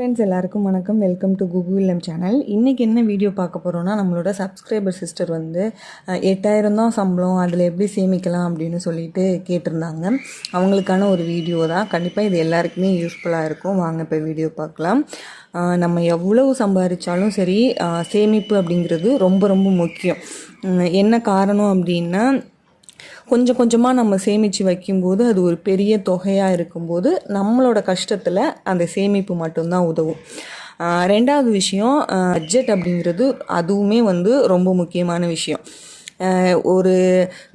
Friends எல்லாருக்கும் வணக்கம். Welcome to Google இல்லம் சேனல். இன்றைக்கி என்ன வீடியோ பார்க்க போகிறோன்னா, நம்மளோட சப்ஸ்கிரைபர் சிஸ்டர் வந்து 8000 தான் சம்பளம், அதில் எப்படி சேமிக்கலாம் அப்படின்னு சொல்லிட்டு கேட்டிருந்தாங்க. அவங்களுக்கான ஒரு வீடியோ தான். கண்டிப்பாக இது எல்லாருக்குமே யூஸ்ஃபுல்லாக இருக்கும். வாங்க இப்போ வீடியோ பார்க்கலாம். நம்ம எவ்வளவு சம்பாதிச்சாலும் சரி, சேமிப்பு அப்படிங்கிறது ரொம்ப ரொம்ப முக்கியம். என்ன காரணம் அப்படின்னா, கொஞ்சம் கொஞ்சமாக நம்ம சேமித்து வைக்கும்போது அது ஒரு பெரிய தொகையாக இருக்கும்போது நம்மளோட கஷ்டத்தில் அந்த சேமிப்பு மட்டும்தான் உதவும். ரெண்டாவது விஷயம், பட்ஜெட் அப்படிங்கிறது அதுவுமே வந்து ரொம்ப முக்கியமான விஷயம். ஒரு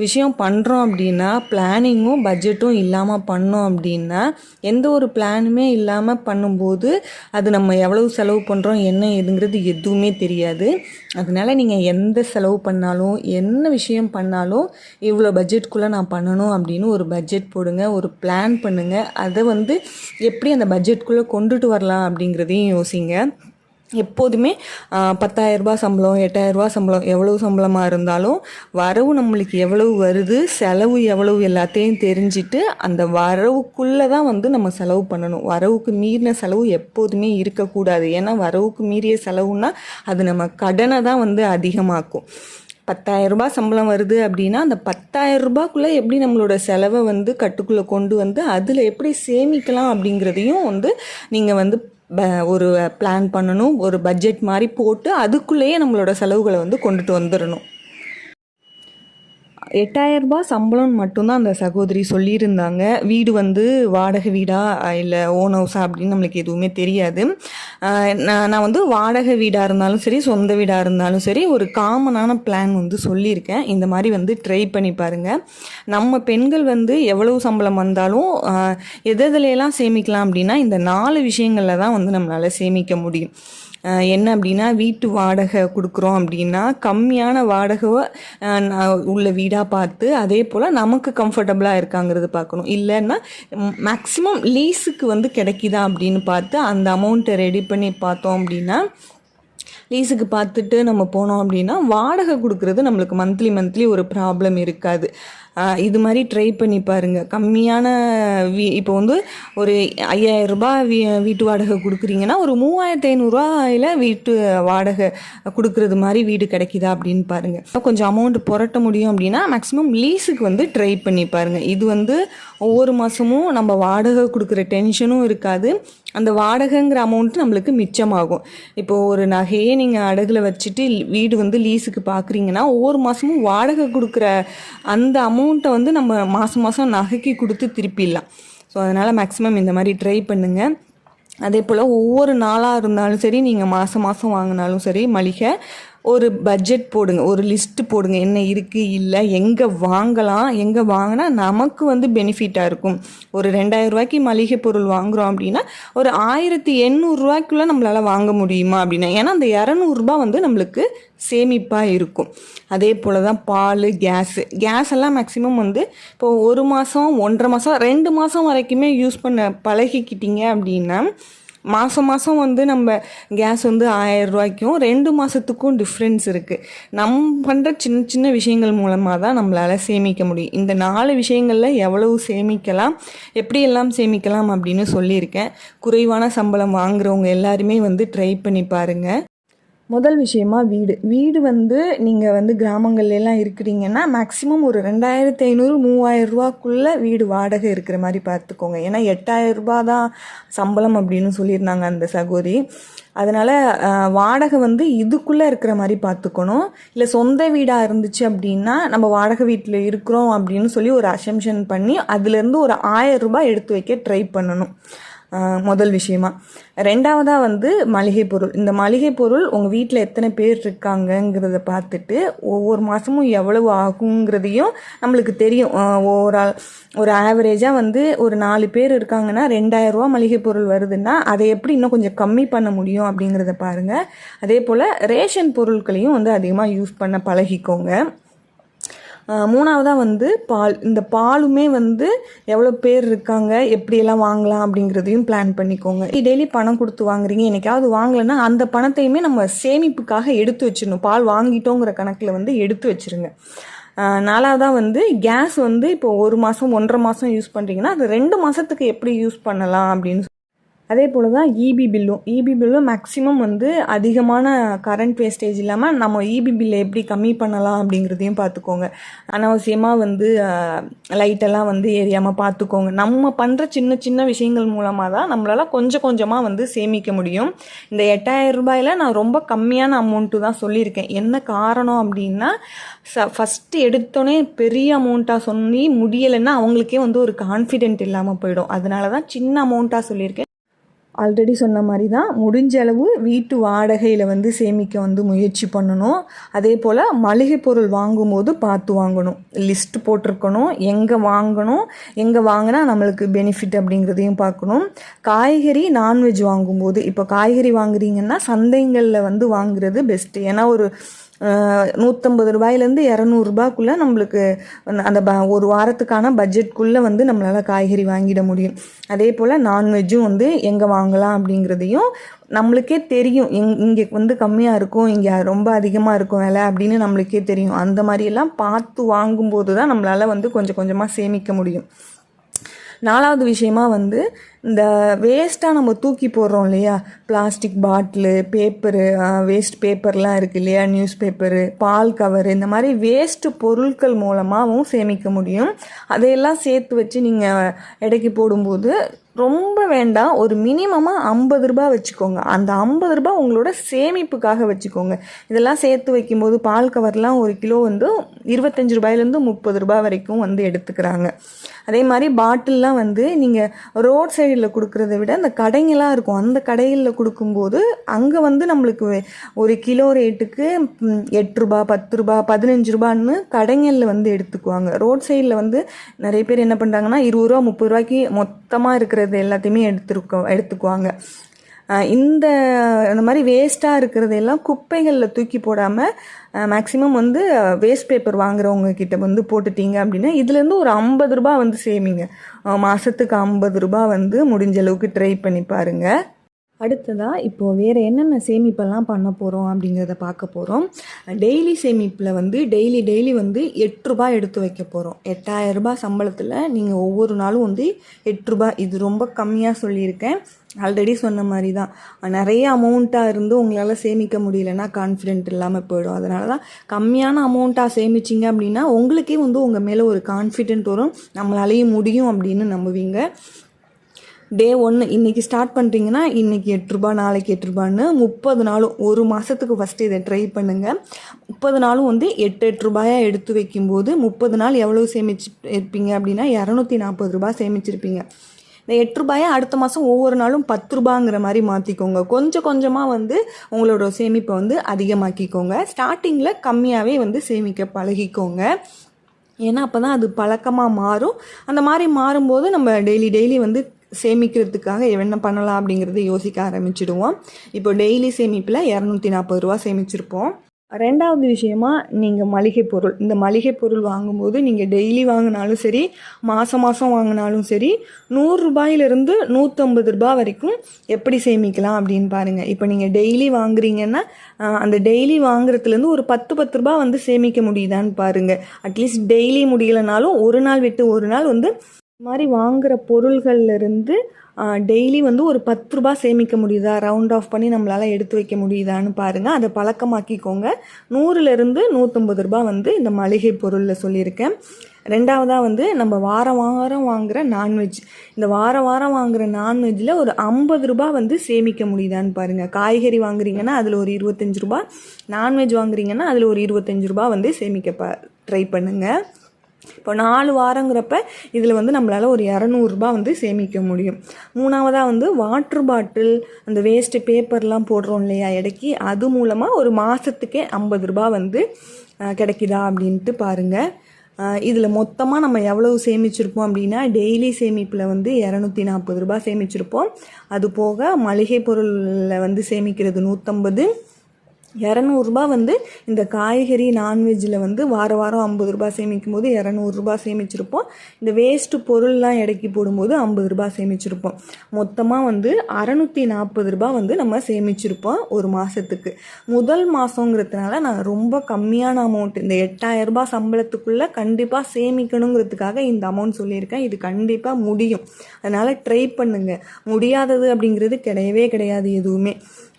விஷயம் பண்ணுறோம் அப்படின்னா பிளானிங்கும் பட்ஜெட்டும் இல்லாமல் பண்ணோம் அப்படின்னா, எந்த ஒரு பிளானுமே இல்லாமல் பண்ணும்போது அது நம்ம எவ்வளவு செலவு பண்ணுறோம் என்ன ஏதுங்கிறது எதுவுமே தெரியாது. அதனால் நீங்கள் எந்த செலவு பண்ணாலும் என்ன விஷயம் பண்ணாலும் இவ்வளோ பட்ஜெட்குள்ளே நான் பண்ணணும் அப்படின்னு ஒரு பட்ஜெட் போடுங்க, ஒரு பிளான் பண்ணுங்கள். அதை வந்து எப்படி அந்த பட்ஜெட்குள்ளே கொண்டுட்டு வரலாம் அப்படிங்கிறதையும் யோசிங்க. எப்போதுமே 10,000 சம்பளம், 8,000 சம்பளம், எவ்வளவு சம்பளமாக இருந்தாலும் வரவு நம்மளுக்கு எவ்வளவு வருது, செலவு எவ்வளவு எல்லாத்தையும் தெரிஞ்சுட்டு அந்த வரவுக்குள்ளே தான் வந்து நம்ம செலவு பண்ணணும். வரவுக்கு மீறின செலவு எப்போதுமே இருக்கக்கூடாது. ஏன்னா வரவுக்கு மீறிய செலவுன்னா அது நம்ம கடனை தான் வந்து அதிகமாக்கும். 10,000 சம்பளம் வருது அப்படின்னா அந்த 10,000 எப்படி நம்மளோட செலவை வந்து கட்டுக்குள்ளே கொண்டு வந்து அதில் எப்படி சேமிக்கலாம் அப்படிங்கிறதையும் வந்து நீங்கள் வந்து ஒரு பிளான் பண்ணணும். ஒரு பட்ஜெட் மாதிரி போட்டு அதுக்குள்ளேயே நம்மளோட செலவுகளை வந்து கொண்டுட்டு வந்துடணும். 8,000 சம்பளம் மட்டும்தான் அந்த சகோதரி சொல்லியிருந்தாங்க. வீடு வந்து வாடகை வீடா இல்லை ஓன் ஹவுஸா அப்படின்னு நம்மளுக்கு எதுவுமே தெரியாது. நான் வந்து வாடகை வீடாக இருந்தாலும் சரி, சொந்த வீடாக இருந்தாலும் சரி, ஒரு காமனான பிளான் வந்து சொல்லியிருக்கேன். இந்த மாதிரி வந்து ட்ரை பண்ணி பாருங்கள். நம்ம பெண்கள் வந்து எவ்வளவு சம்பளம் வந்தாலும் எதுலையெல்லாம் சேமிக்கலாம் அப்படின்னா, இந்த 4 விஷயங்களில் தான் வந்து நம்மளால் சேமிக்க முடியும். என்ன அப்படின்னா, வீட்டு வாடகை கொடுக்குறோம் அப்படின்னா கம்மியான வாடகை உள்ள வீடாக பார்த்து, அதே போல் நமக்கு கம்ஃபர்டபுளாக இருக்காங்கிறது பார்க்கணும். இல்லைன்னா மேக்ஸிமம் லீஸுக்கு வந்து கிடைக்குதா அப்படின்னு பார்த்து அந்த அமௌண்ட்டை ரெடி பண்ணி பார்த்தோம் அப்படின்னா, லீஸுக்கு பார்த்துட்டு நம்ம போனோம் அப்படின்னா வாடகை கொடுக்குறது நம்மளுக்கு மந்த்லி ஒரு ப்ராப்ளம் இருக்காது. இது மாதிரி ட்ரை பண்ணி பாருங்கள். கம்மியான இப்போ வந்து ஒரு 5,000 வீட்டு வாடகை கொடுக்குறீங்கன்னா ஒரு 3,500 வீட்டு வாடகை கொடுக்குறது மாதிரி வீடு கிடைக்குதா அப்படின்னு பாருங்கள். கொஞ்சம் அமௌண்ட் புரட்ட முடியும் அப்படின்னா மேக்ஸிமம் லீஸுக்கு வந்து ட்ரை பண்ணி பாருங்கள். இது வந்து ஒவ்வொரு மாதமும் நம்ம வாடகை கொடுக்குற டென்ஷனும் இருக்காது. அந்த வாடகைங்கிற அமௌண்ட்டு நம்மளுக்கு மிச்சமாகும். இப்போது ஒரு நகையே நீங்கள் அடகுல வச்சுட்டு வீடு வந்து லீஸுக்கு பார்க்குறீங்கன்னா ஒவ்வொரு மாதமும் வாடகை கொடுக்குற அந்த அமௌண்ட்டை வந்து நம்ம மாதம் நகைக்கு கொடுத்து திருப்பிடலாம். ஸோ அதனால் மேக்ஸிமம் இந்த மாதிரி ட்ரை பண்ணுங்கள். அதே போல் ஒவ்வொரு நாளாக இருந்தாலும் சரி, நீங்கள் மாதம் வாங்கினாலும் சரி, மளிகை ஒரு பட்ஜெட் போடுங்க, ஒரு லிஸ்ட்டு போடுங்க. என்ன இருக்குது, இல்லை எங்கே வாங்கலாம், எங்கே வாங்கினா நமக்கு வந்து பெனிஃபிட்டாக இருக்கும். ஒரு 2,000 மளிகை பொருள் வாங்குகிறோம் அப்படின்னா ஒரு 1,800 நம்மளால் வாங்க முடியுமா அப்படின்னா, ஏன்னா அந்த 200 வந்து நம்மளுக்கு சேமிப்பாக இருக்கும். அதே போல் தான் பால், கேஸ் எல்லாம் மேக்ஸிமம் வந்து இப்போது 1 மாதம், 1.5 மாதம், 2 மாதம் வரைக்குமே யூஸ் பண்ண பழகிக்கிட்டீங்க அப்படின்னா மாதம் வந்து நம்ம கேஸ் வந்து 1,000 2 மாதத்துக்கும் டிஃப்ரென்ஸ் இருக்குது. நம்ம பண்ணுற சின்ன விஷயங்கள் மூலமாக தான் நம்மளால் சேமிக்க முடியும். இந்த 4 விஷயங்களில் எவ்வளவு சேமிக்கலாம், எப்படியெல்லாம் சேமிக்கலாம் அப்படின்னு சொல்லியிருக்கேன். குறைவான சம்பளம் வாங்குறவங்க எல்லாருமே வந்து ட்ரை பண்ணி பாருங்கள். முதல் விஷயமா வீடு வந்து நீங்கள் வந்து கிராமங்கள்லாம் இருக்கிறீங்கன்னா மேக்ஸிமம் ஒரு 2,500 3,000 வீடு வாடகை இருக்கிற மாதிரி பார்த்துக்கோங்க. ஏன்னா 8,000 தான் சம்பளம் அப்படின்னு சொல்லியிருந்தாங்க அந்த சகோதரி. அதனால் வாடகை வந்து இதுக்குள்ளே இருக்கிற மாதிரி பார்த்துக்கணும். இல்லை சொந்த வீடாக இருந்துச்சு அப்படின்னா நம்ம வாடகை வீட்டில் இருக்கிறோம் அப்படின்னு சொல்லி ஒரு அசம்ஷன் பண்ணி அதுலேருந்து ஒரு 1,000 எடுத்து வைக்க ட்ரை பண்ணணும். முதல் விஷயமா. ரெண்டாவதாக வந்து மளிகை பொருள். இந்த மளிகை பொருள் உங்கள் வீட்டில் எத்தனை பேர் இருக்காங்கங்கிறத பார்த்துட்டு ஒவ்வொரு மாதமும் எவ்வளவு ஆகுங்கிறதையும் நம்மளுக்கு தெரியும். ஒரு ஆவரேஜாக வந்து ஒரு 4 பேர் இருக்காங்கன்னா 2,000 மளிகை பொருள் வருதுன்னா அதை எப்படி இன்னும் கொஞ்சம் கம்மி பண்ண முடியும் அப்படிங்கிறத பாருங்கள். அதே போல் ரேஷன் பொருட்களையும் வந்து அதிகமாக யூஸ் பண்ண பழகிக்கோங்க. மூணாவதாக வந்து பால். இந்த பாலுமே வந்து எவ்வளோ பேர் இருக்காங்க, எப்படியெல்லாம் வாங்கலாம் அப்படிங்கிறதையும் பிளான் பண்ணிக்கோங்க. டெய்லி பணம் கொடுத்து வாங்குறீங்க, என்னைக்காவது வாங்கலைன்னா அந்த பணத்தையுமே நம்ம சேமிப்புக்காக எடுத்து வச்சிடணும். பால் வாங்கிட்டோங்கிற கணக்கில் வந்து எடுத்து வச்சுருங்க. நாலாவதாக வந்து கேஸ் வந்து இப்போ 1 மாதம் 1.5 மாதம் யூஸ் பண்ணுறீங்கன்னா அது 2 மாதத்துக்கு எப்படி யூஸ் பண்ணலாம் அப்படின்னு அதே போல் தான் இபி பில்லும் மேக்ஸிமம் வந்து அதிகமான கரண்ட் வேஸ்டேஜ் இல்லாமல் நம்ம இபி பில்லை எப்படி கம்மி பண்ணலாம் அப்படிங்கிறதையும் பார்த்துக்கோங்க. அனாவசியமாக வந்து லைட்டெல்லாம் வந்து எரியாமல் பார்த்துக்கோங்க. நம்ம பண்ணுற சின்ன சின்ன விஷயங்கள் மூலமாக தான் நம்மளால் கொஞ்சம் கொஞ்சமாக வந்து சேமிக்க முடியும். இந்த 8000 ரூபாயில் நான் ரொம்ப கம்மியான அமௌண்ட்டு தான் சொல்லியிருக்கேன். என்ன காரணம் அப்படின்னா, ஃபஸ்ட்டு எடுத்தோடனே பெரிய அமௌண்ட்டாக சொல்லி முடியலைன்னா அவங்களுக்கே வந்து ஒரு கான்ஃபிடென்ட் இல்லாமல் போயிடும். அதனால தான் சின்ன அமௌண்ட்டாக சொல்லியிருக்கேன். ஆல்ரெடி சொன்ன மாதிரி தான் முடிஞ்ச அளவு வீட்டு வாடகையில் வந்து சேமிக்க வந்து முயற்சி பண்ணணும். அதே போல் மளிகை பொருள் வாங்கும்போது பார்த்து வாங்கணும். லிஸ்ட் போட்டிருக்கணும், எங்கே வாங்கணும், எங்கே வாங்கினா நம்மளுக்கு பெனிஃபிட் அப்படிங்கிறதையும் பார்க்கணும். காய்கறி நான்வெஜ் வாங்கும்போது, இப்போ காய்கறி வாங்குறீங்கன்னா சந்தைங்களில் வந்து வாங்குறது பெஸ்ட்டு. ஏன்னா ஒரு 150 ரூபாயிலேருந்து 200 ரூபாய்க்குள்ளே நம்மளுக்கு அந்த ஒரு வாரத்துக்கான பட்ஜெட்குள்ளே வந்து நம்மளால் காய்கறி வாங்கிட முடியும். அதே போல் நான்வெஜ்ஜும் வந்து எங்கே வாங்கலாம் அப்படிங்கிறதையும் நம்மளுக்கே தெரியும். இங்கே வந்து கம்மியாக இருக்கும், இங்கே ரொம்ப அதிகமாக இருக்கும் விலை அப்படின்னு நம்மளுக்கே தெரியும். அந்த மாதிரியெல்லாம் பார்த்து வாங்கும்போது தான் நம்மளால் வந்து கொஞ்சம் கொஞ்சமாக சேமிக்க முடியும். 4வது விஷயமா வந்து இந்த வேஸ்ட்டாக நம்ம தூக்கி போடுறோம் இல்லையா, பிளாஸ்டிக் பாட்டிலு, பேப்பரு, வேஸ்ட் பேப்பர்லாம் இருக்குது இல்லையா, நியூஸ் பேப்பரு, பால் கவரு, இந்த மாதிரி வேஸ்ட்டு பொருட்கள் மூலமாகவும் சேமிக்க முடியும். அதையெல்லாம் சேர்த்து வச்சு நீங்கள் எடைக்கு போடும்போது ரொம்ப வேண்டாம், ஒரு மினிமமாக 50 ரூபா வச்சுக்கோங்க. அந்த 50 ரூபா உங்களோட சேமிப்புக்காக வச்சுக்கோங்க. இதெல்லாம் சேர்த்து வைக்கும்போது பால் கவர்லாம் ஒரு கிலோ வந்து 25 ரூபாயிலேருந்து 30 ரூபா வரைக்கும் வந்து எடுத்துக்கிறாங்க. அதே மாதிரி பாட்டில்லாம் வந்து நீங்கள் ரோட் சைடில் கொடுக்குறத விட அந்த கடைங்களாக இருக்கும், அந்த கடைகளில் கொடுக்கும்போது அங்கே வந்து நம்மளுக்கு ஒரு கிலோ ரேட்டுக்கு 8 ரூபா, 10 ரூபா, 15 ரூபான்னு கடைங்களில் வந்து எடுத்துக்குவாங்க. ரோட் சைடில் வந்து நிறைய பேர் என்ன பண்ணுறாங்கன்னா 20 ரூபா 30 ரூபாய்க்கு மொத்தமாக இருக்கிறது எல்லாத்தையுமே எடுத்துக்குவாங்க. இந்த மாதிரி வேஸ்ட்டாக இருக்கிறதெல்லாம் குப்பைகளில் தூக்கி போடாமல் மேக்ஸிமம் வந்து வேஸ்ட் பேப்பர் வாங்குறவங்க கிட்ட வந்து போட்டுட்டீங்க அப்படின்னா இதுலேருந்து ஒரு 50 ரூபா வந்து சேமிங்க. மாதத்துக்கு 50 ரூபா வந்து முடிஞ்ச அளவுக்கு ட்ரை பண்ணி பாருங்கள். அடுத்ததாக இப்போது வேறு என்னென்ன சேமிப்பெல்லாம் பண்ண போகிறோம் அப்படிங்கிறத பார்க்க போகிறோம். டெய்லி சேமிப்பில் வந்து டெய்லி வந்து 8 ரூபா எடுத்து வைக்க போகிறோம். 8000 ரூபாய் சம்பளத்தில் நீங்கள் ஒவ்வொரு நாளும் வந்து 8 ரூபா, இது ரொம்ப கம்மியாக சொல்லியிருக்கேன். ஆல்ரெடி சொன்ன மாதிரி தான், நிறைய அமௌண்ட்டாக இருந்து உங்களால் சேமிக்க முடியலன்னா கான்ஃபிடென்ட் இல்லாமல் போயிடும். அதனால தான் கம்மியான அமௌண்ட்டாக சேமிச்சிங்க அப்படின்னா உங்களுக்கே வந்து உங்கள் மேலே ஒரு கான்ஃபிடென்ட் வரும், நம்மளாலேயும் முடியும் அப்படின்னு நம்புவீங்க. டே 1 இன்றைக்கி ஸ்டார்ட் பண்ணுறீங்கன்னா இன்றைக்கி 8 ரூபா, நாளைக்கு 8 ரூபான்னு 30 நாளும், ஒரு மாதத்துக்கு ஃபஸ்ட்டு இதை ட்ரை பண்ணுங்கள். 30 நாளும் வந்து 8 ரூபாயாக எடுத்து வைக்கும்போது 30 நாள் எவ்வளோ சேமிச்சு இருப்பீங்க அப்படின்னா 240 ரூபாய் சேமிச்சிருப்பீங்க. இந்த 8 ரூபாயை அடுத்த மாதம் ஒவ்வொரு நாளும் 10 ரூபாங்கிற மாதிரி மாற்றிக்கோங்க. கொஞ்சம் கொஞ்சமாக வந்து உங்களோட சேமிப்பை வந்து அதிகமாக்கிக்கோங்க. ஸ்டார்டிங்கில் கம்மியாகவே வந்து சேமிக்க பழகிக்கோங்க. ஏன்னா அப்போ தான் அது பழக்கமாக மாறும். அந்த மாதிரி மாறும்போது நம்ம டெய்லி வந்து சேமிக்கிறதுக்காக என்ன பண்ணலாம் அப்படிங்கிறத யோசிக்க ஆரம்பிச்சிடுவோம். இப்போ டெய்லி சேமிப்பில் 240 ரூபா சேமிச்சிருப்போம். 2வது விஷயமா நீங்கள் மளிகை பொருள், இந்த மளிகை பொருள் வாங்கும்போது நீங்கள் டெய்லி வாங்கினாலும் சரி, மாதம் வாங்கினாலும் சரி, 100 ரூபாயிலிருந்து 150 ரூபா வரைக்கும் எப்படி சேமிக்கலாம் அப்படின்னு பாருங்கள். இப்போ நீங்கள் டெய்லி வாங்குறீங்கன்னா அந்த டெய்லி வாங்குறதுலேருந்து ஒரு 10 ரூபா வந்து சேமிக்க முடியுதான்னு பாருங்கள். அட்லீஸ்ட் டெய்லி முடியலைனாலும் ஒரு நாள் விட்டு ஒரு நாள் வந்து இந்த மாதிரி வாங்குகிற பொருள்கள்லேருந்து டெய்லி வந்து ஒரு 10 ரூபா சேமிக்க முடியுதா, ரவுண்ட் ஆஃப் பண்ணி நம்மளால் எடுத்து வைக்க முடியுதான்னு பாருங்கள். அதை பழக்கமாக்கிக்கோங்க. 100லேருந்து 150 ரூபா வந்து இந்த மளிகை பொருளில் சொல்லியிருக்கேன். 2வதாக வந்து நம்ம வாரம் வாங்குகிற நான்வெஜ், இந்த வாரம் வாங்குகிற நான்வெஜ்ஜில் ஒரு 50 ரூபா வந்து சேமிக்க முடியுதான்னு பாருங்கள். காய்கறி வாங்குறீங்கன்னா அதில் ஒரு 25 ரூபா, நான்வெஜ் வாங்குறீங்கன்னா அதில் ஒரு 25 ரூபா வந்து சேமிக்க ட்ரை பண்ணுங்கள். இப்போ 4 வாரங்கிறப்ப இதில் வந்து நம்மளால் ஒரு 200 ரூபா வந்து சேமிக்க முடியும். 3வதாக வந்து வாட்ரு பாட்டில், அந்த வேஸ்ட்டு பேப்பர்லாம் போடுறோம் இல்லையா எடைக்கு, அது மூலமாக ஒரு மாதத்துக்கே 50 ரூபா வந்து கிடைக்குதா அப்படின்ட்டு பாருங்கள். இதில் மொத்தமாக நம்ம எவ்வளவு சேமிச்சிருப்போம் அப்படின்னா டெய்லி சேமிப்பில் வந்து 240 ரூபா சேமிச்சிருப்போம். அது போக மளிகை பொருளில் வந்து சேமிக்கிறது 150, இரநூறுபா வந்து இந்த காய்கறி நான்வெஜ்ஜில் வந்து வாரம் 50 ரூபா சேமிக்கும் போது 200 சேமிச்சிருப்போம். இந்த வேஸ்ட்டு பொருள்லாம் இடைக்கி போடும்போது 50 சேமிச்சிருப்போம். மொத்தமாக வந்து 640 வந்து நம்ம சேமிச்சிருப்போம் ஒரு மாதத்துக்கு. முதல் மாதங்கிறதுனால நான் ரொம்ப கம்மியான அமௌண்ட், இந்த 8000 சம்பளத்துக்குள்ளே கண்டிப்பாக சேமிக்கணுங்கிறதுக்காக இந்த அமௌண்ட் சொல்லியிருக்கேன். இது கண்டிப்பாக முடியும். அதனால் ட்ரை பண்ணுங்கள். முடியாதது அப்படிங்கிறது கிடையவே கிடையாது. எதுவுமே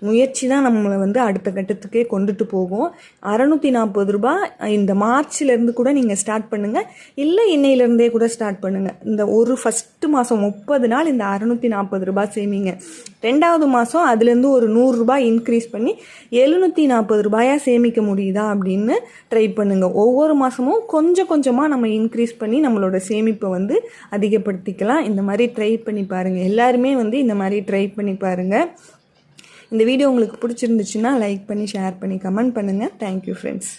முயற்சி தான் நம்மளை வந்து அடுத்த கட்டத்துக்கே கொண்டுட்டு போகும். 640 இந்த மார்ச்லேருந்து கூட நீங்கள் ஸ்டார்ட் பண்ணுங்கள், இல்லை இன்னையிலேருந்தே கூட ஸ்டார்ட் பண்ணுங்கள். இந்த ஒரு ஃபஸ்ட்டு மாதம் 30 நாள் இந்த 640 சேமிங்க. 2வது மாதம் அதுலேருந்து ஒரு 100 இன்க்ரீஸ் பண்ணி 740 சேமிக்க முடியுதா அப்படின்னு ட்ரை பண்ணுங்கள். ஒவ்வொரு மாதமும் கொஞ்சம் கொஞ்சமாக நம்ம இன்க்ரீஸ் பண்ணி நம்மளோட சேமிப்பை வந்து அதிகப்படுத்திக்கலாம். இந்த மாதிரி ட்ரை பண்ணி பாருங்கள். எல்லாருமே வந்து இந்த மாதிரி ட்ரை பண்ணி பாருங்கள். இந்த வீடியோ உங்களுக்கு பிடிச்சிருந்துச்சுன்னா லைக் பண்ணி, ஷேர் பண்ணி, கமெண்ட் பண்ணுங்கள். Thank you friends.